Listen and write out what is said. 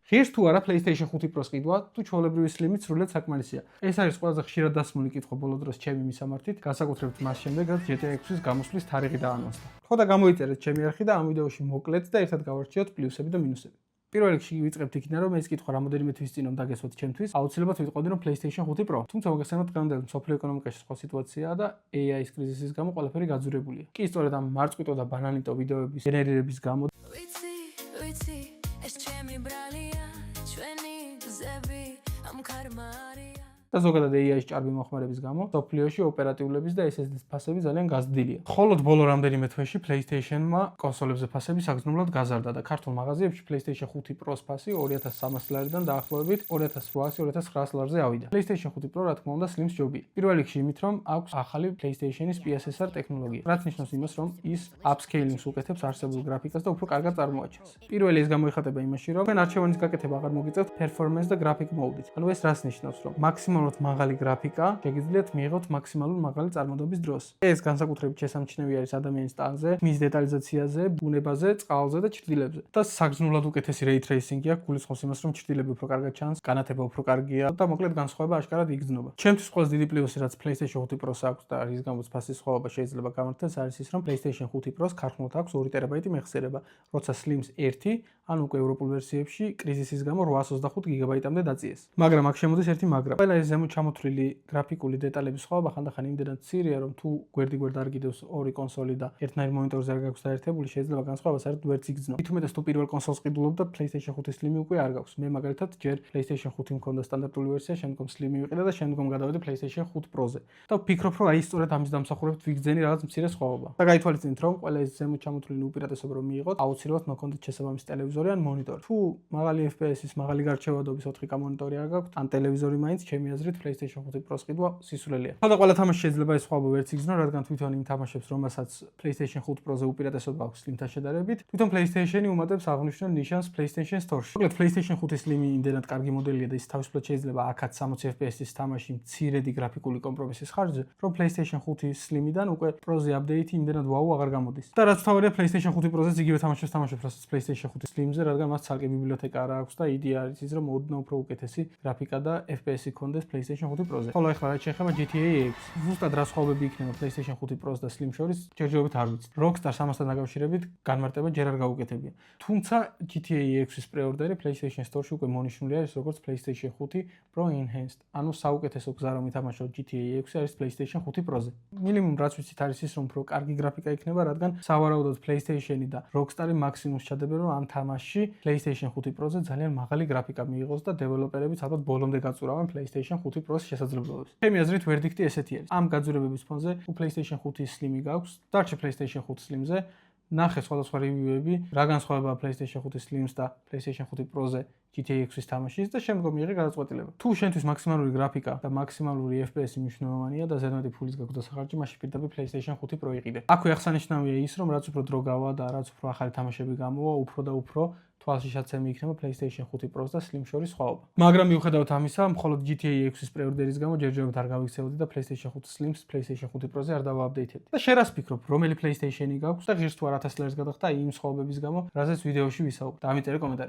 ღირს თუ არა PlayStation 5 Pro-ს ყიდვა, თუ ჩვეულებრივი სლიმით სრულად საკმარისია. ეს არის ყველაზე ხშირად დასმული კითხვა ბოლო დროს ჩემი მისამართით, განსაკუთრებით მას შემდეგ, რაც GTA 6-ის გამოსვლის თარიღი დაანონსდა. ხო და გამოიწერეთ ჩემი არხი და ამ ვიდეოში მოკლედ და ერთად გავარჩიოთ პლუსები და მინუსები. პირველ რიგში ვიწყებთ იქიდან, რომ ეს კითხვა რამოდენიმე თვის წინ დაგესვათ ჩემთვის, აუცილებლად ვიტყოდი, რომ PlayStation 5 Pro. თუმცა მოგესალმებით, დღევანდელ მსოფლიო ეკონომიკაში სხვა სიტუაციაა და AI-ის კრიზისის გამო ყველაფერი გაძვირებულია. კი, სწორედ ამ მარწყვიტო და ბანალიტო ვიდეოების გენერირების გამო ეს ჩემი ბრალია, ჩვენი გზები ამ ქარმარია. და ზოგადად AI-ის ჭარბი მოხმარების გამო სოფლიოში ოპერატიულების და SSD-ის ფასები ძალიან გაზრდილია. ხოლოდ ბოლო რამდენიმე თვეში PlayStation-მა კონსოლებზე ფასები საგრძნობლად გაზარდა და ქართულ მაღაზიებში PlayStation 5 Pro-ს ფასი 2300 ლარიდან დაახლოებით 2800-2900 ლარზე ავიდა. PlayStation 5 Pro, რა თქმა უნდა, Slim-ს ჯობია. პირველ რიგში იმით, რომ აქვს ახალი PlayStation-ის PSSR ტექნოლოგია, რაც ნიშნავს იმას, რომ ის upscaling-ს უკეთებს არსებულ გრაფიკას და უფრო კარგად წარმოაჩენს. პირველი ეს გამოიხატება იმაში, რომ თქვენ არჩევანის გაკეთება აღარ მოგიწევთ performance და graphic mode-ით. ანუ ეს რას ნიშნავს, რომ მაქსიმალურად მაღალი გრაფიკა შეგიძლიათ მიიღოთ მაქსიმალურ მაღალი წარმოდობის დროს. ეს განსაკუთრებით შესამჩნევი არის ადამიანის ტანზე, მის დეტალიზაციაზე, ბუნებაზე, წყალზე და ჩრდილებზე. და საგრძნობლად უკეთესი ray tracing-ი აქვს, გულისხმობს იმას, რომ ჩრდილები უფრო კარგად ჩანს, განათება უფრო კარგია და მოკლედ განსხვავება აშკარად იგრძნობა. ჩემთვის ყველაზე დიდი პლუსი, რაც PlayStation 5 Pro-ს აქვს და რის გამოც ფასის სხვაობა შეიძლება გამართდეს, არის ის, რომ PlayStation 5 Pro-ს ქართულად აქვს 2 ტერაბაიტი მეხსიერება, როცა Slim-ს 1, ან უკვე ევროპულ ვერსიებში კრიზისის გამო 825 გიგაბაიტამდე დაწიეს. მაგრამ აქ შემოდის ერთი მაგრამ. ყველა ეს ზემოთ ჩამოთვლილი გრაფიკული დეტალების სხვაობა ხანდახან იმდენად მცირეა, რომ თუ გვერდ-გვერდ არ გიდევს ორი კონსოლი და ერთნაირ მონიტორზე არ გაქვს დაერთებული, შეიძლება განსხვავება საერთოდ ვერც იგრძნო. მით უმეტეს თუ პირველ კონსოლს ყიდულობ და PlayStation 5 Slim-ი უკვე არ გაქვს. მე მაგალითად ჯერ PlayStation 5 მქონდა სტანდარტული ვერსია, შემდგომ Slim-ი ვიყიდა და შემდგომ გადავედი PlayStation 5 Pro-ზე. და ვფიქრობ, რომ აი სწორედ ამის დამსახურებით ვიგრძენი რაღაც მცირე სხვაობა. და გაითვალისწინეთ, რომ ყველა ეს ზემოთ ჩამოთვლილი უპირატესობა რომ მიიღოთ, აუცილებლად მოგონდეთ შესაბამისი ტელევიზორი ან მონიტორი. თუ მაღალი FPS-ის, მაღალი გარჩევადობის 4K მონიტორი არ გაქვთ, ან ტელევიზორი მაინც ჩემი აზრით PlayStation 5 Pro-ს ყიდვა სისულელეა. და ყველა თამაში შეიძლება ეს სხვაობა ვერც იგრძნო, რადგან თვითონ იმ თამაშებს, რომელსაც PlayStation 5 Pro-ზე უპირატესობა აქვს Slim-თან შედარებით, თვითონ PlayStation-ი უმატებს აღნიშნულ ნიშანს PlayStation Store-ში. მოკლედ PlayStation 5 Slim-ი იმდენად კარგი მოდელია და ის თავისუფლად შეიძლება აქაც 60 FPS-ის თამაში მცირედი გრაფიკული კომპრომისის ხარჯზე, რომ PlayStation 5 Slim-იდან უკვე Pro-ზე აპდეიტი იმდენად ვაუ აღარ გამოდის. და რაც თავარია PlayStation 5 Pro-ზეც იგივე თამაშებს თამაშობს, რასაც PlayStation 5 Slim-ზე, რადგან მას ცალკე ბიბლიოთეკა არ აქვს და იდეა არის ის, რომ ოდნავ უფრო უკეთესი გრაფიკა და FPS-ი გქონდეს PlayStation 5 Pro-ზე. ხოლო ახლა რაც შეეხება GTA 6. ზუსტად რა სხვაობები იქნება PlayStation 5 Pro-ს და Slim შორის, ჯერჯერობით არ ვიცი. Rockstar-ს ამასთან დაკავშირებით განმარტება ჯერ არ გაუკეთებია. თუმცა GTA 6-ის პრეორდერი PlayStation Store-ში უკვე მონიშნული არის როგორც PlayStation 5 Pro Enhanced. ანუ საუკეთესო გზა რომ ითამაშოთ GTA 6 არის PlayStation 5 Pro-ზე. მინიმუმ რაც ვიცით არის ის, რომ უფრო კარგი გრაფიკა იქნება, რადგან სავარაუდოდ PlayStation-ი და Rockstar-ი მაქსიმუმს ჩადებენ, რომ ამ თამაშში PlayStation 5 Pro-ზე ძალიან მაღალი გრაფიკა მიიღოს და დეველოპერებიც ალბათ ბოლომდე გაწურავენ PlayStation 5 Pro-ს შესაძლებლობებს. ჩემი აზრით ვერდიქტი ესეთი არის. ამ გაძვირებების ფონზე თუ PlayStation 5 Slim-ი გაქვს, დარჩე PlayStation 5 Slim-ზე, ნახე სხვადასხვა რივიუები, რა განსხვავება PlayStation 5 Slim-ს და PlayStation 5 Pro-ზე GTA 6-ის თამაშის და შემდგომ მიიღე გადაწყვეტილება. თუ შენთვის მაქსიმალური გრაფიკა და მაქსიმალური FPS-ი მნიშვნელოვანია და ზედმეტი ფულის გაქვს დასახარჯი, მაშინ პირდაპირ PlayStation 5 Pro იყიდე. აქვე აღსანიშნავია ის, რომ რაც უფრო დრო გავა და რაც უფრო ახალი თამაშები გამოვა, უფრო და უფრო თვალშიშაცემი იქნება PlayStation 5 Pro-ს და Slim შორის სხვაობა. მაგრამ მიუხედავად ამისა, მხოლოდ GTA 6-ის პრეორდერის გამო ჯერჯერობით არ გავიქცეოდი და PlayStation 5 Slim-ს PlayStation 5 Pro-ზე არ დავააპდეითებდი. და შენ რას ფიქრობ, რომელი PlayStation-ი გაქვს და ღირს თუ არ 1000 ლარს გადახდა იმ სხვაობების გამო, რაზეც ვიდეოში ვისაუბრე? დამიწერე კომენტარებში.